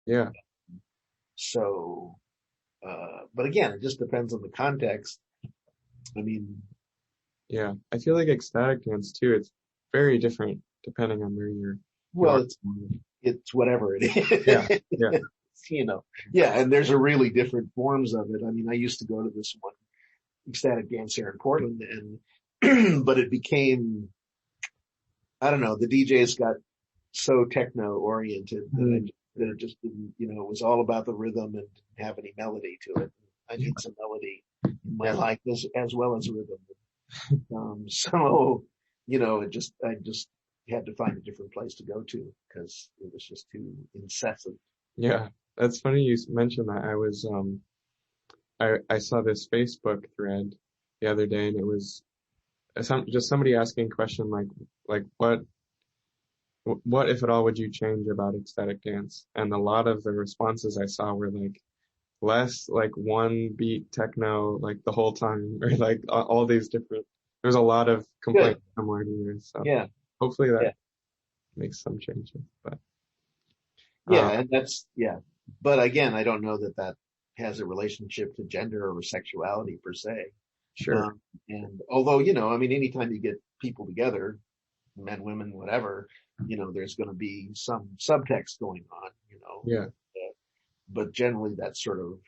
Yeah. So, but again, it just depends on the context. I mean, Yeah. I feel like ecstatic dance too. It's very different depending on where you well, are. it's whatever it Yeah. Yeah. is, yeah. And there's a really different forms of it. I mean, I used to go to this one ecstatic dance here in Portland, and but it became, I don't know, the DJs got so techno oriented Mm. that it just didn't, it was all about the rhythm and didn't have any melody to it. I Yeah. need some melody in my Yeah. life as well as rhythm. So, I just had to find a different place to go to because it was just too incessant. Yeah. That's funny you mentioned that. I saw this Facebook thread the other day, and it was just somebody asking a question like what if at all would you change about ecstatic dance? And a lot of the responses I saw were like less like one beat techno like the whole time, or like all these different. There's a lot of Good. complaints similar to yours, so Yeah. hopefully that Yeah. makes some changes. But Yeah. And yeah. But again, I don't know that that has a relationship to gender or sexuality per se. sure, Um, and although, I mean, anytime you get people together, men, women, whatever, there's going to be some subtext going on, yeah, but generally that's sort of,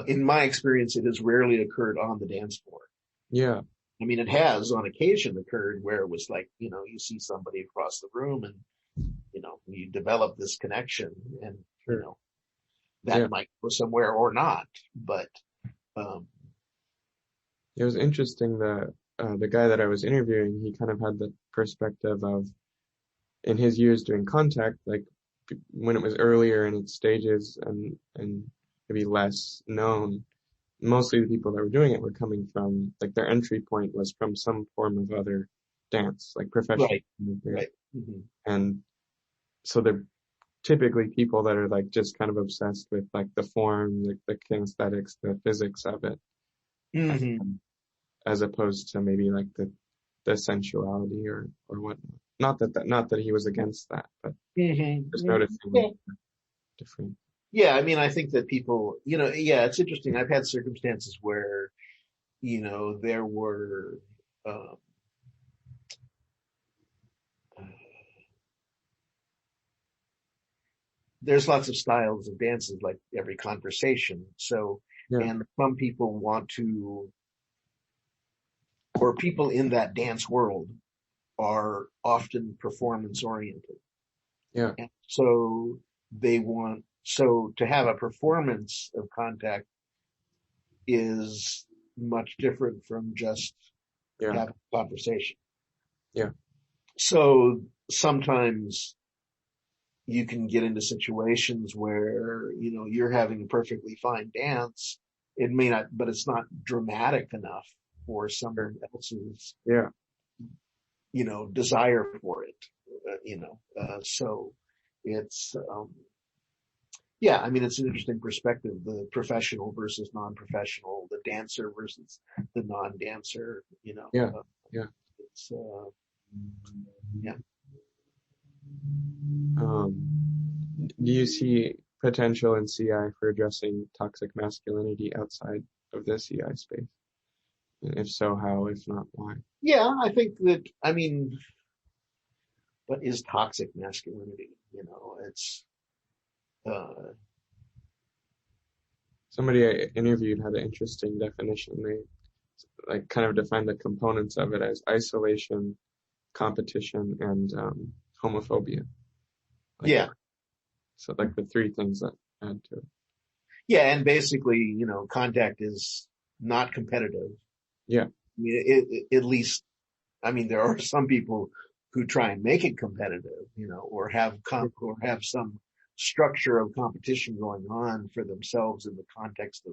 in my experience, it has rarely occurred on the dance floor. yeah, I mean, it has on occasion occurred where it was like, you see somebody across the room and, you develop this connection and, sure, that yeah. might go somewhere or not, but, um, It was interesting the guy that I was interviewing, he kind of had the perspective of in his years doing contact, like when it was earlier in its stages and maybe less known, mostly the people that were doing it were coming from like their entry point was from some form of other dance, like professional right, dance. right. Hmm. And so they're typically people that are like just kind of obsessed with like the form, like the kinesthetics, the physics of it, Hmm. as opposed to maybe like the sensuality or whatnot. Not that he was against that, but just Hmm. noticing like different. Yeah, I mean, I think that people, yeah, it's interesting. I've had circumstances where, there were, um, there's lots of styles of dances, like every conversation. So, Yeah, and some people want to, or people in that dance world are often performance oriented. yeah, And so so to have a performance of contact is much different from just yeah, having a conversation. yeah, So sometimes you can get into situations where, you're having a perfectly fine dance. It may not, but it's not dramatic enough for sure, someone else's, yeah, desire for it, so it's, yeah, I mean, it's an interesting perspective, the professional versus non-professional, the dancer versus the non-dancer, yeah, yeah. it's, yeah. Do you see potential in CI for addressing toxic masculinity outside of the CI space? And if so, how? If not, why? Yeah, I think that, I mean, what is toxic masculinity? It's, uh, Somebody I interviewed had an interesting definition. They like kind of defined the components of it as isolation, competition, and homophobia. Like yeah, so, like the three things that add to it. yeah, and basically, contact is not competitive. Yeah, I mean, at least, I mean, there are some people who try and make it competitive, or or have some structure of competition going on for themselves in the context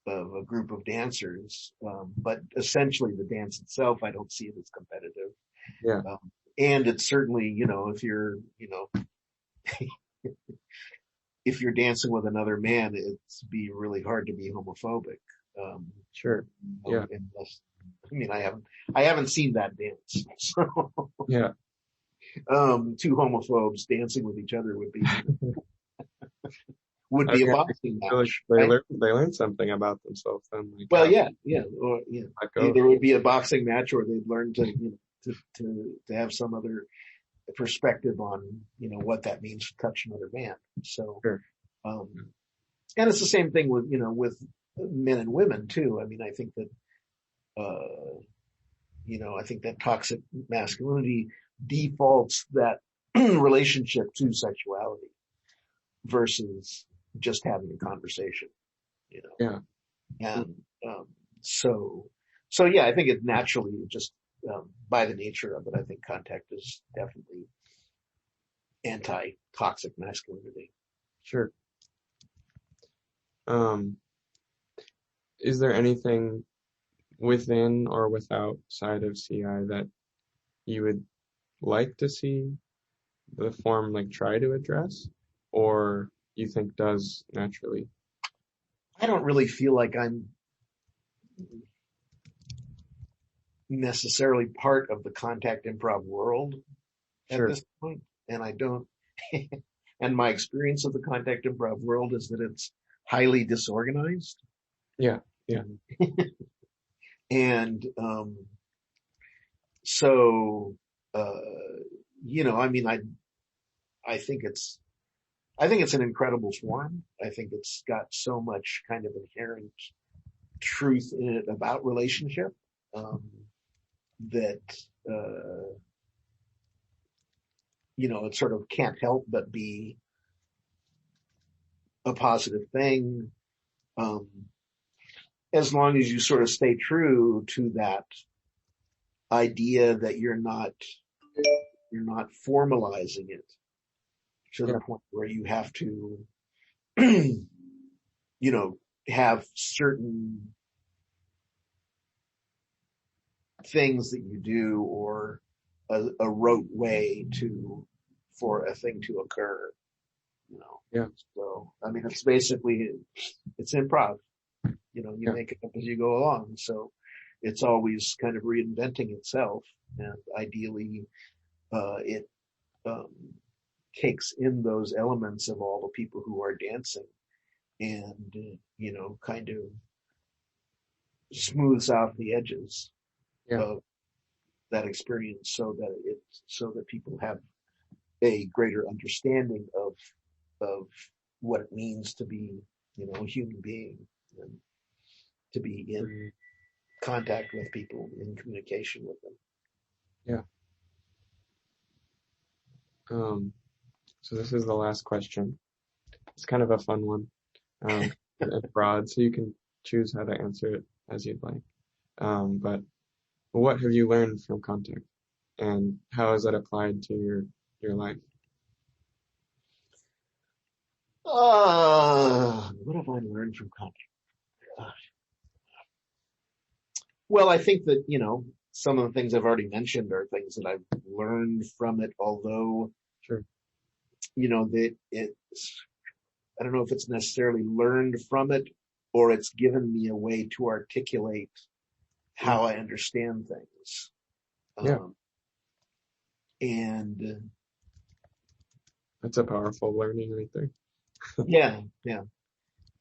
of a group of dancers. But essentially the dance itself, I don't see it as competitive. yeah, And it's certainly, if you're dancing with another man, it's be really hard to be homophobic. Um, sure, yeah, Unless, I mean, I haven't seen that dance. So, yeah. two homophobes dancing with each other would be I a mean, boxing I feel like match, right? they learn something about themselves then, like Well, how to yeah, or let go. either would be a boxing match, or they'd learn to to have some other perspective on what that means to touch another man. So, Sure. um, and it's the same thing with with men and women too. I mean, I think that I think that toxic masculinity defaults that relationship to sexuality versus just having a conversation, you know. Yeah. And so yeah, I think it naturally just by the nature of it, I think contact is definitely anti-toxic masculinity. Sure. Um, is there anything within or without side of CI that you would like to see the form like try to address, or you think does naturally? I don't really feel like I'm necessarily part of the contact improv world at Sure. this point, and I don't. And my experience of the contact improv world is that it's highly disorganized. Yeah. Yeah. And so I mean, I think it's an incredible form. I think it's got so much kind of inherent truth in it about relationship that it sort of can't help but be a positive thing, as long as you sort of stay true to that idea that you're not formalizing it to the Yeah. point where you have to have certain things that you do, or a rote way for a thing to occur. Yeah. So I mean, it's basically it's improv. You Yeah. make it up as you go along. So it's always kind of reinventing itself, and ideally, it takes in those elements of all the people who are dancing, and kind of smooths out the edges Yeah. of that experience, so that people have a greater understanding of what it means to be a human being, and to be in contact with people, in communication with them. Yeah. So this is the last question. It's kind of a fun one. It's broad, so you can choose how to answer it as you'd like. But what have you learned from contact, and how has that applied to your life? What have I learned from contact? Well, I think that, some of the things I've already mentioned are things that I've learned from it, although, Sure. that I don't know if it's necessarily learned from it, or it's given me a way to articulate how I understand things. Yeah. And That's a powerful learning right there. yeah.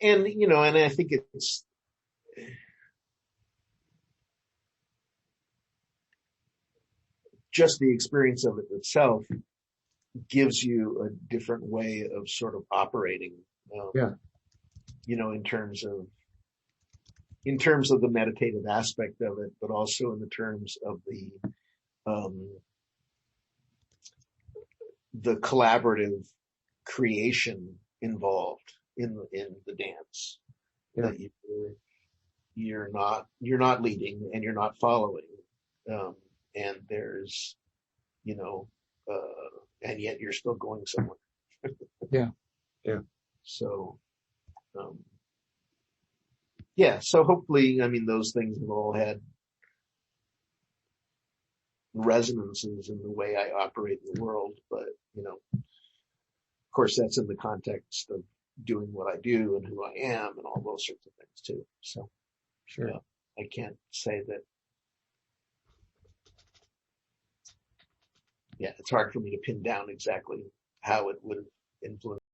And, and I think it's, just the experience of it itself gives you a different way of sort of operating, Yeah. In terms of the meditative aspect of it, but also in the terms of the collaborative creation involved in the dance. Yeah. That you're not leading, and you're not following, and there's and yet you're still going somewhere. Yeah. Yeah. So yeah, so hopefully, I mean, those things have all had resonances in the way I operate in the world, but of course, that's in the context of doing what I do and who I am and all those sorts of things too. So Sure. I can't say that yeah, it's hard for me to pin down exactly how it would have influenced